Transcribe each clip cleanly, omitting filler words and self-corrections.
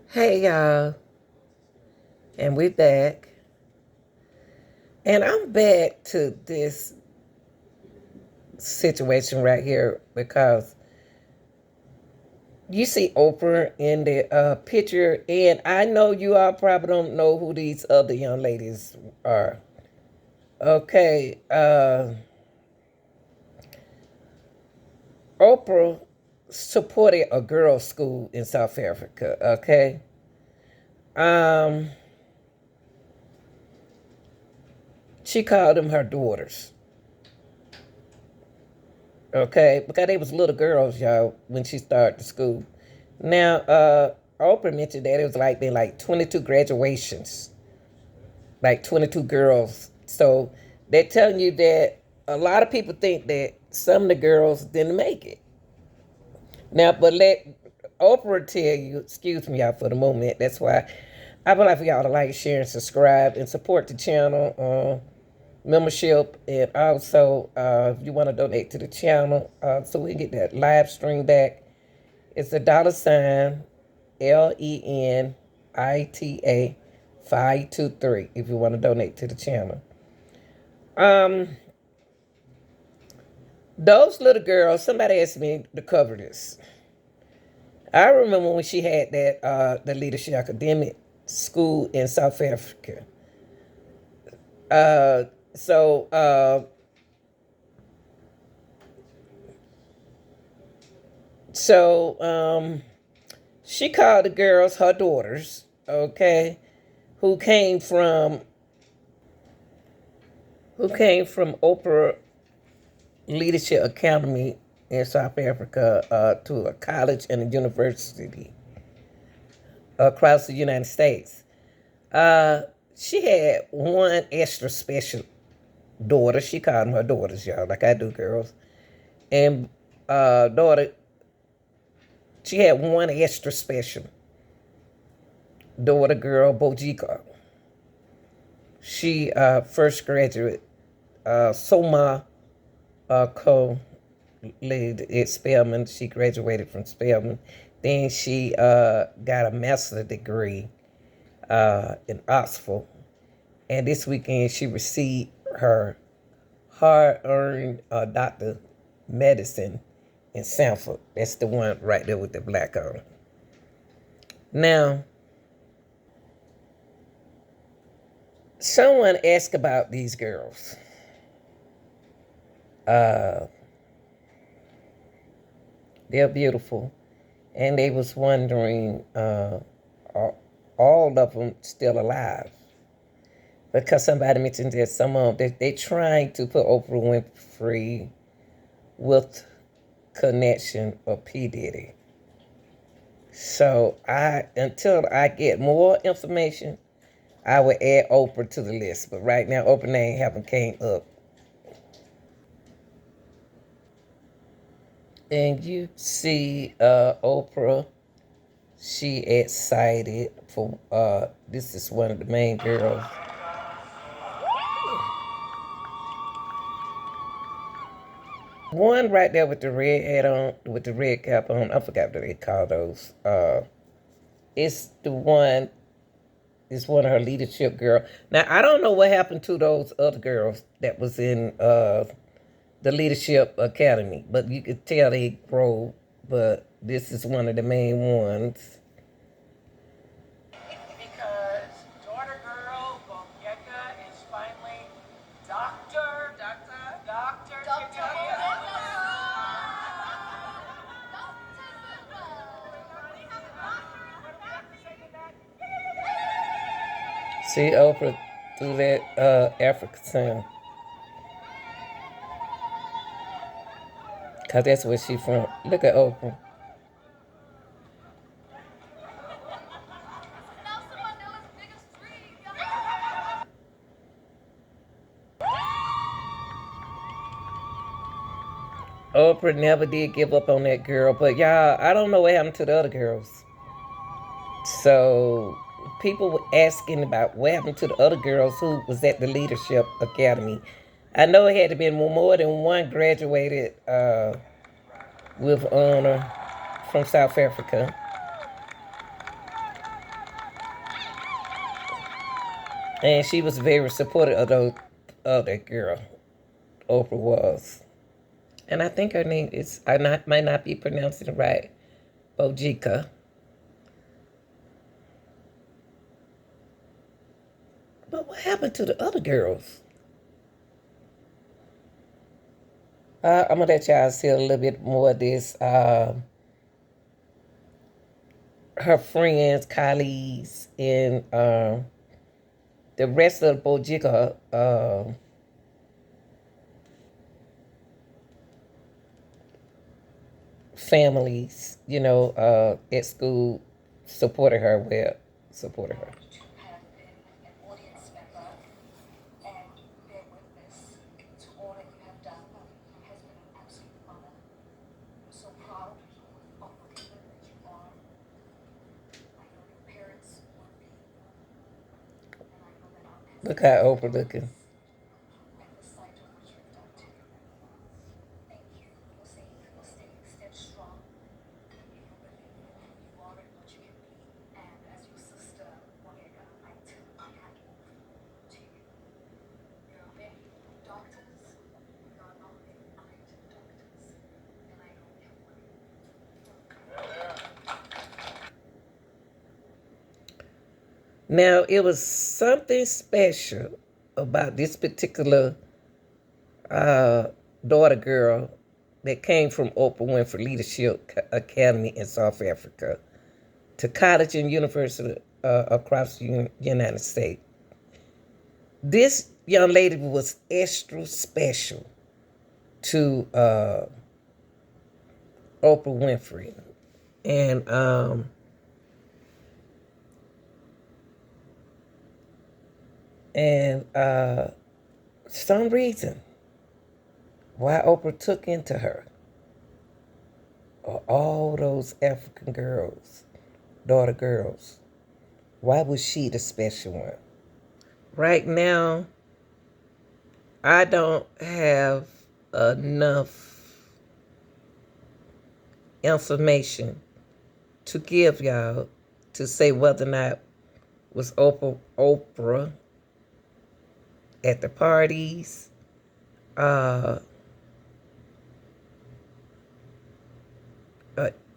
Hey y'all, and we're back. And I'm back to this situation right here because you see Oprah in the picture, and I know you all probably don't know who these other young ladies are. Okay, Oprah supported a girls' school in South Africa. Okay, um, she called them her daughters. Okay, because they was little girls, y'all, when she started the school. Now, Oprah mentioned that it was like been like 22 graduations, like 22 girls. So they're telling you that a lot of people think that some of the girls didn't make it. Now, but let Oprah tell you, excuse me, y'all, for the moment. That's why I would like for y'all to like, share, and subscribe and support the channel. Membership, and also if you want to donate to the channel so we can get that live stream back, it's a $ LENITA 523 if you want to donate to the channel. um those little girls, somebody asked me to cover this. I remember when she had that the leadership academic school in South Africa. uh so so she called the girls her daughters, okay, who came from Oprah Leadership Academy in South Africa to a college and a university across the United States. Uh, she had one extra special daughter. She called them her daughters, y'all, like I do, girls. And daughter, she had one extra special daughter, girl, Bojika. She first graduate Soma co lead at Spelman. She graduated from Spelman. Then she got a master's degree in Oxford. And this weekend she received her hard-earned doctor medicine in Sanford. That's the one right there with the black on. Now, someone asked about these girls. Uh, they're beautiful. And they was wondering, all of them still alive? Because somebody mentioned that some of them, they trying to put Oprah Winfrey with connection of P. Diddy. So until I get more information, I will add Oprah to the list. But right now, Oprah name haven't came up. And you see Oprah, she excited for, this is one of the main girls. One right there with the red hat on, with the red cap on. I forgot what they call those. It's the one. It's one of her leadership girl. Now I don't know what happened to those other girls that was in the leadership academy, but you could tell they grow. But this is one of the main ones. Because daughter girl Bonyeka is finally Doctor. See Oprah through that African sound. Cause that's where she from. Look at Oprah. Oprah never did give up on that girl, but y'all, I don't know what happened to the other girls. So people were asking about what happened to the other girls who was at the leadership academy. I know it had to be more than one graduated with honor from South Africa. And she was very supportive of that girl. Oprah was. And I think her name is, might not be pronouncing it right, Bojika. But what happened to the other girls? I'm going to let y'all see a little bit more of this. Her friends, colleagues, and the rest of the Bojika families, at school supported her well, supported her. Have been an audience member and bear witness to all that you have done has been an absolute honor. I'm so proud of the woman that you are. I know your parents would be, and I know that our Look how ancestors Oprah looking. at the sight of what you've done to you. Thank you for staying strong. Thank you for believing in who you are and what you can be. And as your sister, Monica, I tip my hat off to you. There are many doctors, there are not many great doctors, and I know you're one. Now, it was something special about this particular daughter girl that came from Oprah Winfrey Leadership Academy in South Africa to college and university across the United States. This young lady was extra special to Oprah Winfrey. And some reason why Oprah took into her all those African girls, daughter girls. Why was she the special one? Right now, I don't have enough information to give y'all to say whether or not was Oprah at the parties,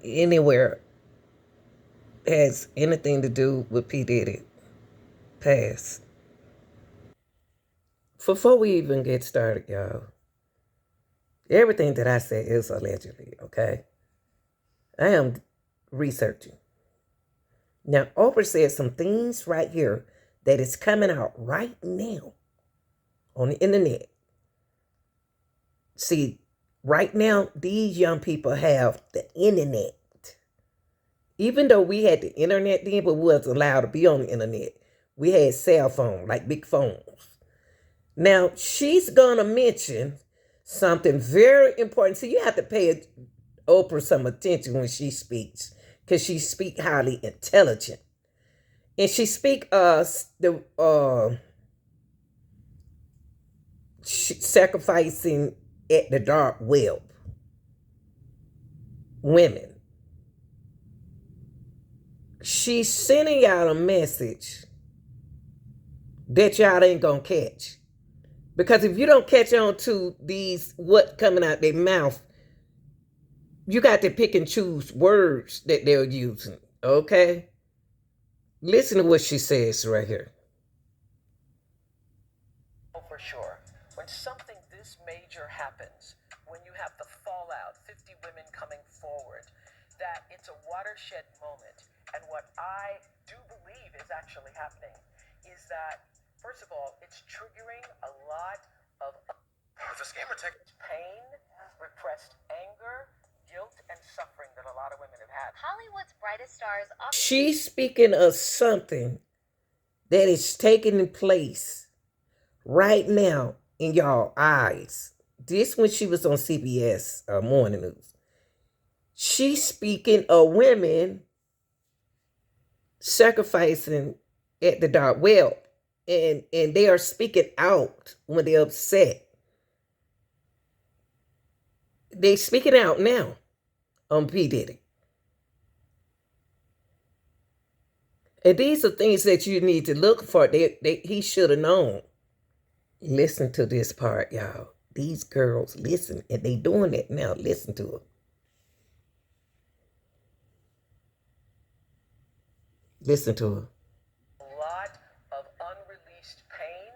anywhere has anything to do with P. Diddy past. Before we even get started, y'all, everything that I say is allegedly, okay? I am researching. Now, Oprah said some things right here that is coming out right now on the internet. See, right now, these young people have the internet. Even though we had the internet then, but we wasn't allowed to be on the internet. We had cell phones, like big phones. Now, she's going to mention something very important. So you have to pay Oprah some attention when she speaks, because she speaks highly intelligent. And she speak sacrificing at the dark web women. She's sending y'all a message that y'all ain't gonna catch. Because if you don't catch on to these, what coming out their mouth, you got to pick and choose words that they're using, okay? Listen to what she says right here. For sure. When something this major happens, when you have the fallout, 50 women coming forward, that it's a watershed moment. And what I do believe is actually happening is that, first of all, it's triggering a lot of pain, repressed anger, guilt, and suffering that a lot of women have had. Hollywood's brightest stars. She's speaking of something that is taking place right now in y'all eyes. This when she was on CBS Morning News. She's speaking of women sacrificing at the dark web. And they are speaking out when they're upset. They speaking out now on P. Diddy. And these are things that you need to look for. He should have known. Listen to this part, y'all. These girls, listen, and they doing it now. Listen to it. Listen to it. A lot of unreleased pain,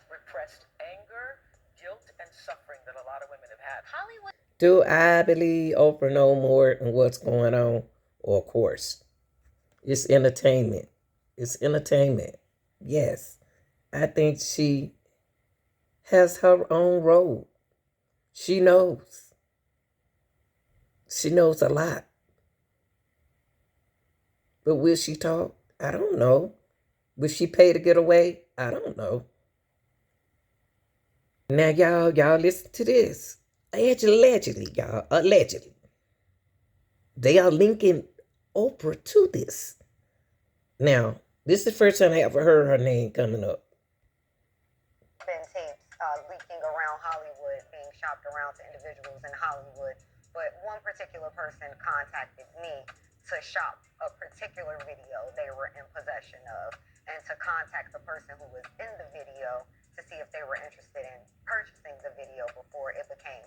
repressed anger, guilt, and suffering that a lot of women have had. Hollywood. Do I believe Oprah know more than what's going on? Of course. It's entertainment. It's entertainment. Yes. I think she has her own role. She knows. She knows a lot. But will she talk? I don't know. Will she pay to get away? I don't know. Now, y'all listen to this. Allegedly, y'all, allegedly. They are linking Oprah to this. Now, this is the first time I ever heard her name coming up. Been tapes leaking around Hollywood, being shopped around to individuals in Hollywood. But one particular person contacted me to shop a particular video they were in possession of, and to contact the person who was in the video to see if they were interested in purchasing the video before it became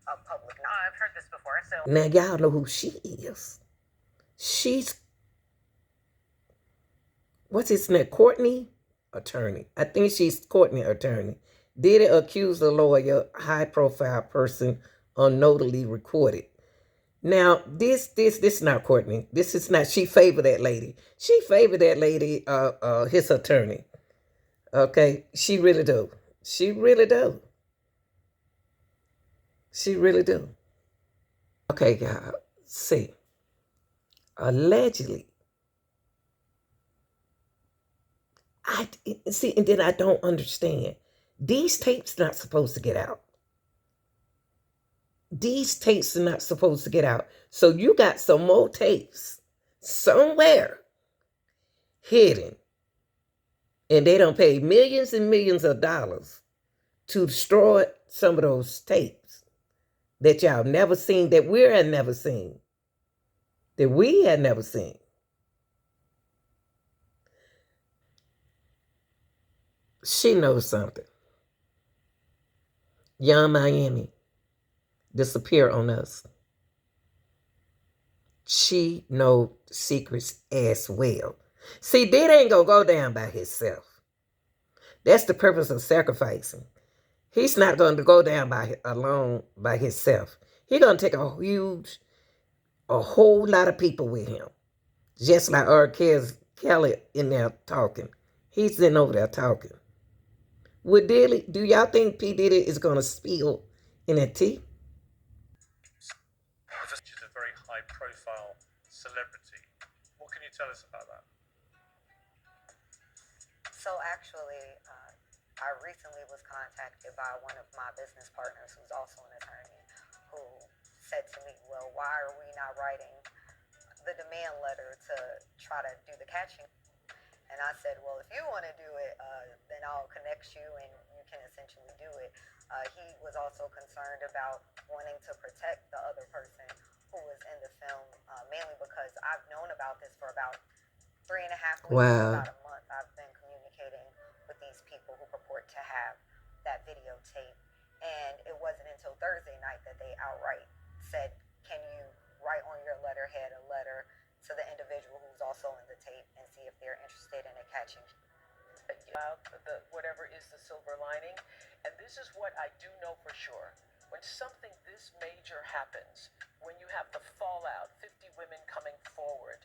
a public knowledge. I've heard this before. So now y'all know who she is. She's, what's his name? Courtney attorney. I think she's Courtney attorney. Diddy accused the lawyer, high profile person, unknowingly recorded. Now, this is not Courtney. This is not, she favored that lady. She favored that lady, his attorney. Okay, she really do. She really do. She really do. Okay, y'all, see. Allegedly. See, and then I don't understand. These tapes not supposed to get out. These tapes are not supposed to get out. So you got some more tapes somewhere hidden. And they don't pay millions and millions of dollars to destroy some of those tapes that y'all never seen, that we had never seen. That we had never seen. She knows something. Young Miami disappear on us. She know secrets as well. See, Diddy ain't gonna go down by himself. That's the purpose of sacrificing. He's not going to go down alone by himself. He's gonna take a whole lot of people with him. Just like R. Kelly in there talking. He's in over there talking. With Diddy, do y'all think P. Diddy is gonna spill in that tea? She's a very high-profile celebrity. What can you tell us about that? So actually, I recently was contacted by one of my business partners, who's also an attorney, who said to me, well, why are we not writing the demand letter to try to do the catching? And I said, well, if you want to do it, then I'll connect you and you can essentially do it. He was also concerned about wanting to protect the other person who was in the film, mainly because I've known about this for about 3.5 weeks, Wow. about a month. I've been communicating with these people who purport to have that videotape. And it wasn't until Thursday night that they outright said, can you write on your letterhead a letter to the individual who's also in the tape and see if they're interested in a catching. Whatever is the silver lining. And this is what I do know for sure. When something this major happens, when you have the fallout, 50 women coming forward,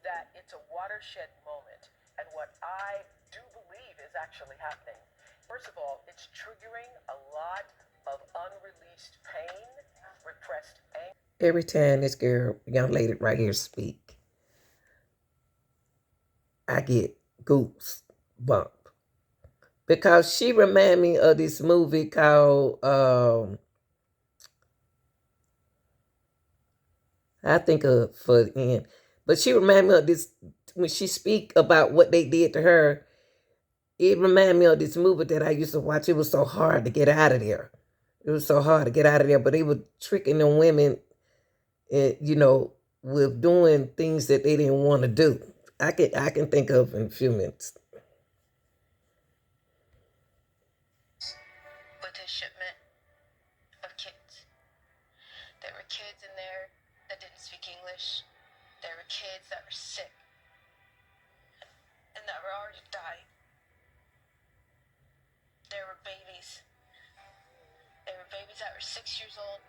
that it's a watershed moment. And what I do believe is actually happening. First of all, it's triggering a lot of unreleased pain, repressed anger. Every time this girl, young lady right here speak, I get goosebumps. Because she remind me of this movie called, I think of for the end. But she remind me of this, when she speak about what they did to her, it remind me of this movie that I used to watch. It was so hard to get out of there. It was so hard to get out of there. But they were tricking the women, with doing things that they didn't want to do. I can think of in a few minutes. With his shipment of kids. There were kids in there that didn't speak English. There were kids that were sick and that were already dying. There were babies. There were babies that were 6 years old,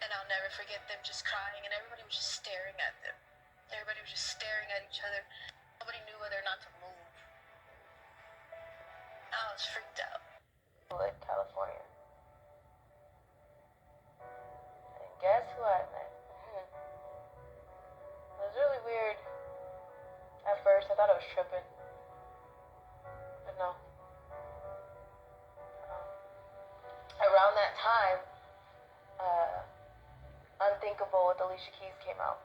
and I'll never forget them just crying, and everybody was just staring at them. Everybody was just staring at each other. Nobody knew whether or not to move. I was freaked out. In California. And guess who I met? It was really weird. At first, I thought I was tripping. But no. Around that time, Unthinkable with Alicia Keys came out.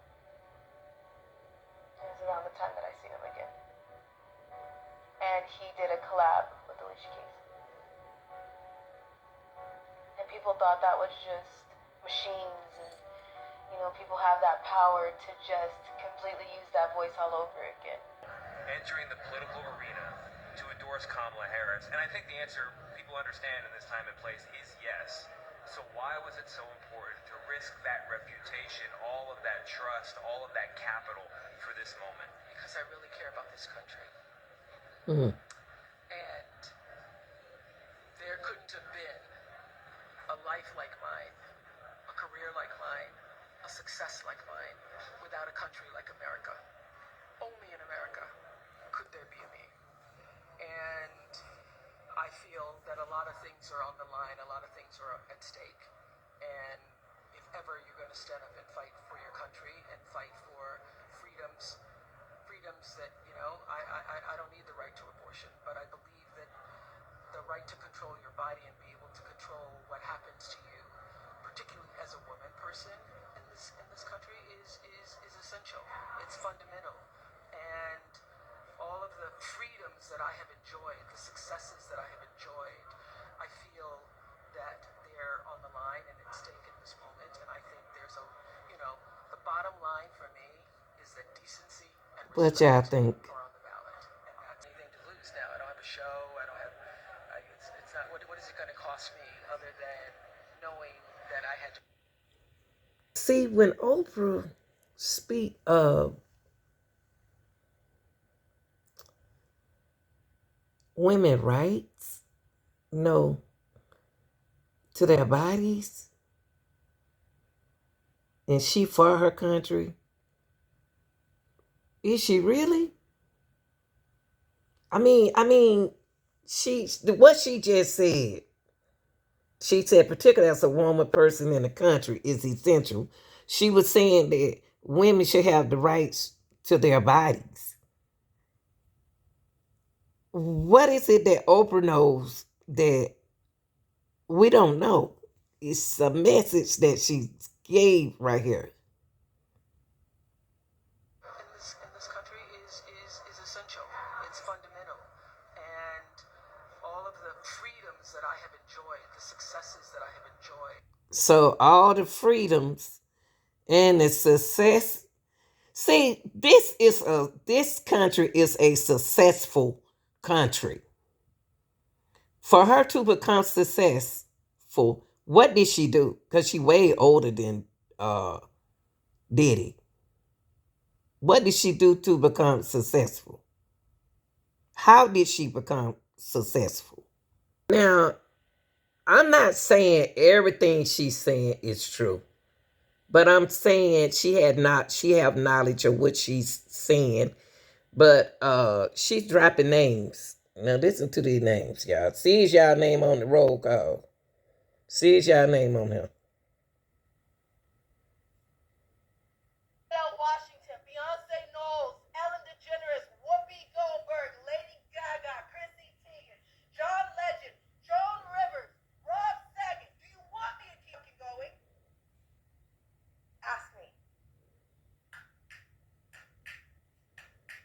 It was around the time that I seen him again. And he did a collab with Alicia Keys. And people thought that was just machines, and people have that power to just completely use that voice all over again. Entering the political arena to endorse Kamala Harris, and I think the answer people understand in this time and place is yes. So why was it so important to risk that reputation, all of that trust, all of that capital for this moment? Because I really care about this country. Mm-hmm. And there couldn't have been a life like mine, a career like mine, a success like mine, without a country like America. Only in America could there be a me. And I feel that a lot of things are on the line, a lot of things are at stake. And if ever you're going to stand up and fight for your country and fight for freedoms that, I don't need the right to abortion, but I believe that the right to control your body and be able to control what happens to you, particularly as a woman person in this country, is essential. It's fundamental. And all of the freedoms that I have enjoyed, the successes that I have enjoyed, I feel that they're on the line and at stake in this moment. And I think there's the bottom line for me is that decency and What respect y'all think? are on the ballot. And that's anything to lose now. I don't have a show. I don't have. It's not. What is it going to cost me other than knowing that I had to. See, when Oprah speak of women rights, to their bodies, and she for her country, is she really? I mean, what she just said. She said, particularly as a woman person in the country, is essential. She was saying that women should have the rights to their bodies. What is it that Oprah knows that we don't know? It's a message that she gave right here. In this country is essential. It's fundamental. And all of the freedoms that I have enjoyed, the successes that I have enjoyed. So all the freedoms and the success. See, this country is a successful country. For her to become successful, what did she do? Because she way older than Diddy. What did she do to become successful? How did she become successful? Now, I'm not saying everything she's saying is true, but I'm saying she have knowledge of what she's saying. But she's dropping names. Now listen to these names, y'all. See is y'all name on the roll call. See is y'all name on here. Washington, Beyonce Knowles, Ellen DeGeneres, Whoopi Goldberg, Lady Gaga, Chrissy Teigen, John Legend, Joan Rivers, Rob Saget. Do you want me to keep going? Ask me.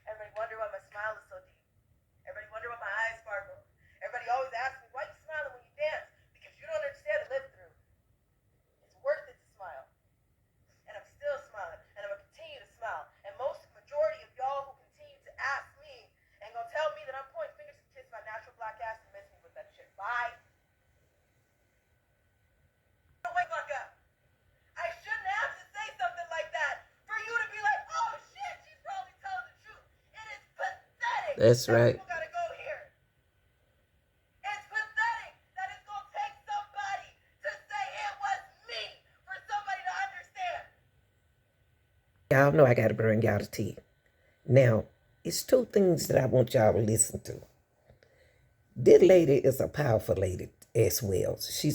Everybody wonder why my smile is so deep. Everybody wonder why my eyes sparkle. Everybody always asks me, why you smiling when you dance? Because you don't understand the live through. That's Now right. people gotta go here. It's pathetic that it's gonna take somebody to say it was me for somebody to understand. Y'all know I gotta bring y'all the tea. Now, it's two things that I want y'all to listen to. This lady is a powerful lady as well. She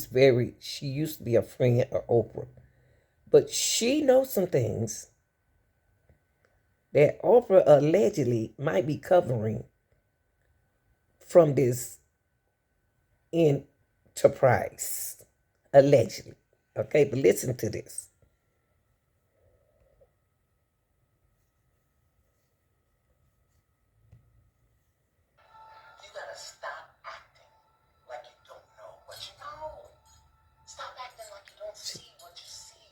used to be a friend of Oprah. But she knows some things that Oprah allegedly might be covering from this enterprise. Allegedly. Okay, but listen to this. You gotta stop acting like you don't know what you know. Stop acting like you don't see what you see.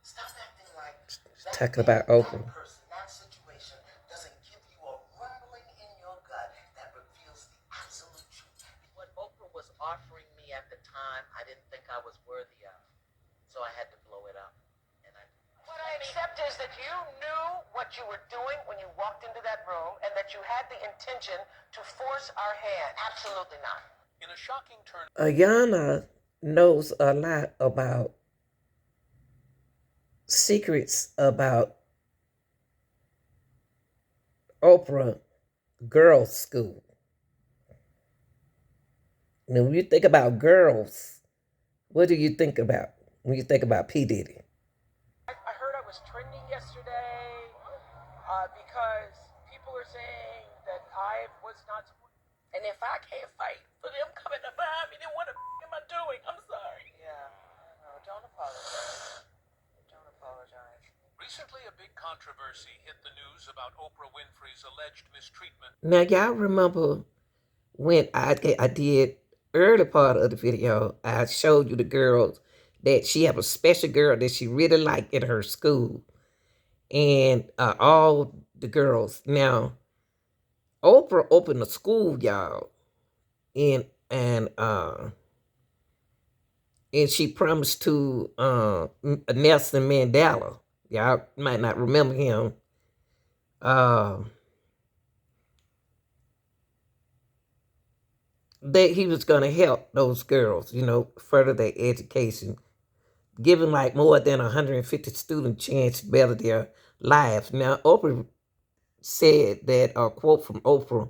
Stop acting like that Talking thing, about Oprah. that person, that situation doesn't give you a rumbling in your gut that reveals the absolute truth. What Oprah was offering me at the time, I didn't think I was worthy of. So I had to blow it up. And what I accept is that you knew what you were doing when you walked into that room and that you had the intention to force our hand. Absolutely not. In a shocking turn, Ayana knows a lot about secrets about Oprah Girls School. Now, when you think about girls, what do you think about when you think about P. Diddy? I heard I was trending yesterday because people are saying that I was not supporting. And if I can't fight for them coming to buy me, then what the am I doing? I'm sorry. Yeah, no, don't apologize. Don't apologize. recently a big controversy hit the news about Oprah Winfrey's alleged mistreatment. Now, y'all remember when I did early part of the video, I showed you the girls that she have a special girl that she really liked in her school. And all the girls. Now, Oprah opened a school, y'all, and she promised to Nelson Mandela. Y'all might not remember him. That he was going to help those girls, further their education, giving like more than 150 students chance to better their lives. Now, Oprah said that, a quote from Oprah,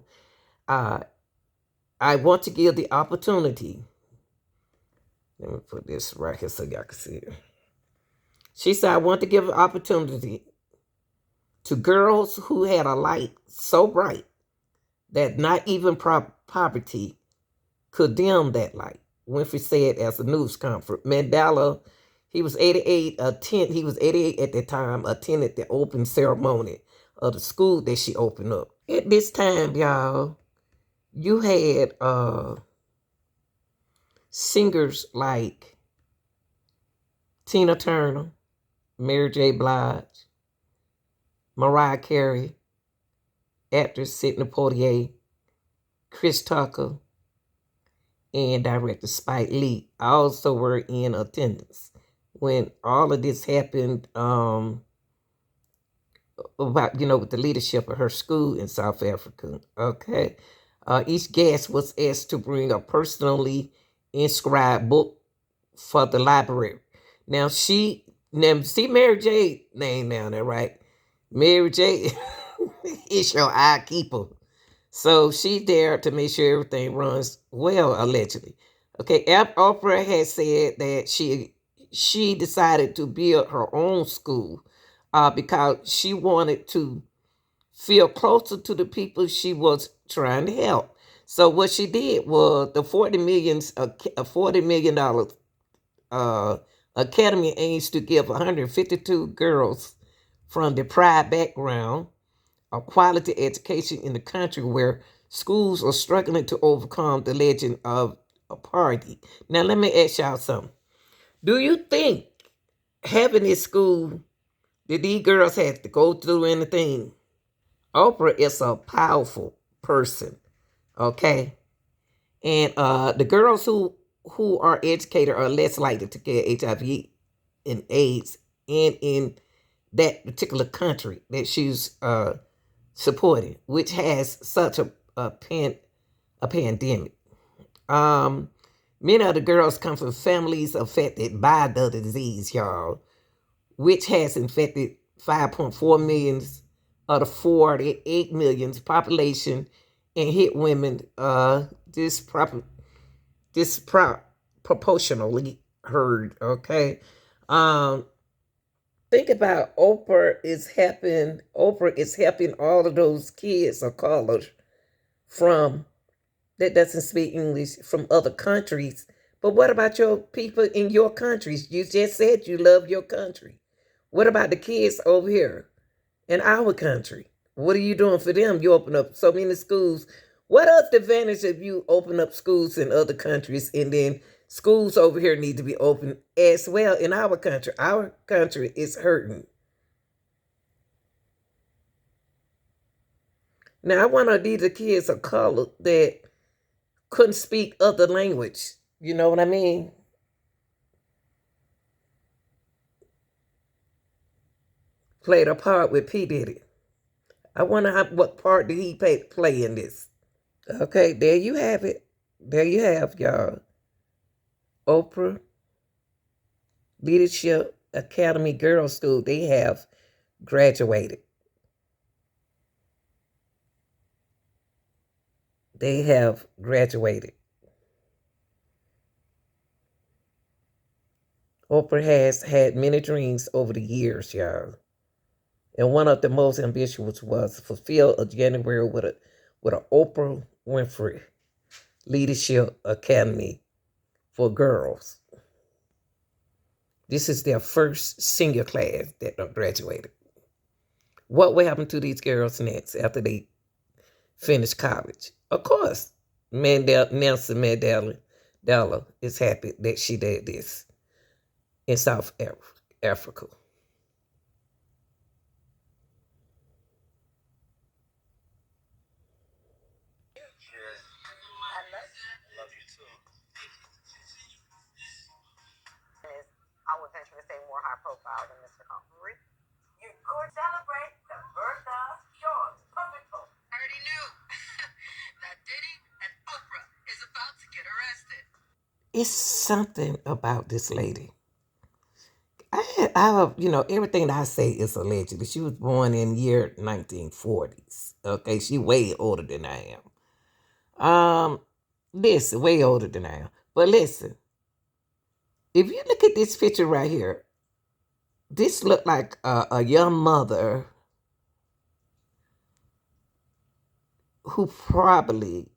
I want to give the opportunity. Let me put this right here so y'all can see it. She said, I want to give an opportunity to girls who had a light so bright that not even poverty could dim that light. Winfrey said as a news conference. Mandela, he was 88 at that time, attended the open ceremony of the school that she opened up. At this time, y'all, you had singers like Tina Turner, Mary J. Blige, Mariah Carey, actress Sidney Poitier, Chris Tucker, and director Spike Lee also were in attendance when all of this happened, about, with the leadership of her school in South Africa. Okay. Each guest was asked to bring a personally inscribed book for the library. Now, see Mary J name down there, right? Mary J is your eye keeper. So she's there to make sure everything runs well, allegedly. Okay, Oprah has said that she decided to build her own school because she wanted to feel closer to the people she was trying to help. So what she did was the $40 million academy aims to give 152 girls from deprived background a quality education in the country where schools are struggling to overcome the legend of apartheid. Now, let me ask y'all something. Do you think having this school, did these girls have to go through anything? Oprah is a powerful person, okay? And the girls who are educated are less likely to get HIV and AIDS in that particular country that she's supported, which has such a pandemic. Many of the girls come from families affected by the disease, y'all, which has infected 5.4 million of the 48 million population and hit women disproportionately hurt. Okay, think about Oprah is helping. Oprah is helping all of those kids of color from that doesn't speak English from other countries. But what about your people in your countries? You just said you love your country. What about the kids over here in our country? What are you doing for them? You open up so many schools. What else the advantage if you open up schools in other countries and then schools over here need to be open as well in our country? Our country is hurting. Now, I want to these kids of color that couldn't speak other language. You know what I mean? Played a part with P. Diddy. I wonder what part did he play in this? Okay, there you have it. There you have, y'all. Oprah Leadership Academy Girls School, they have graduated. They have graduated. Oprah has had many dreams over the years, y'all. And one of the most ambitious was fulfill a January with an Oprah Winfrey Leadership Academy for girls. This is their first senior class that graduated. What will happen to these girls next after they finish college? Of course, Nelson Mandela is happy that she did this in South Africa. Love you too. I would venture to say more high profile than Mr. Humphrey. You could celebrate the birth of George. Perfect. I already knew that Diddy and Oprah is about to get arrested. It's something about this lady. Everything that I say is alleged. She was born in year 1940s. Okay, she way older than I am. Listen, way older than I am. But listen, if you look at this picture right here, this looked like a young mother who probably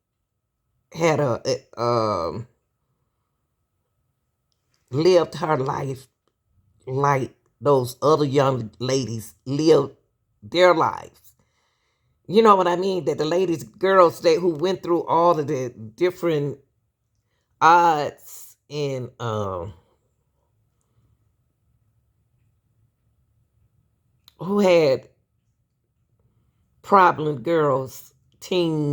had lived her life like those other young ladies lived their lives. You know what I mean? That the ladies, girls who went through all of the different odds and who had problem girls, teen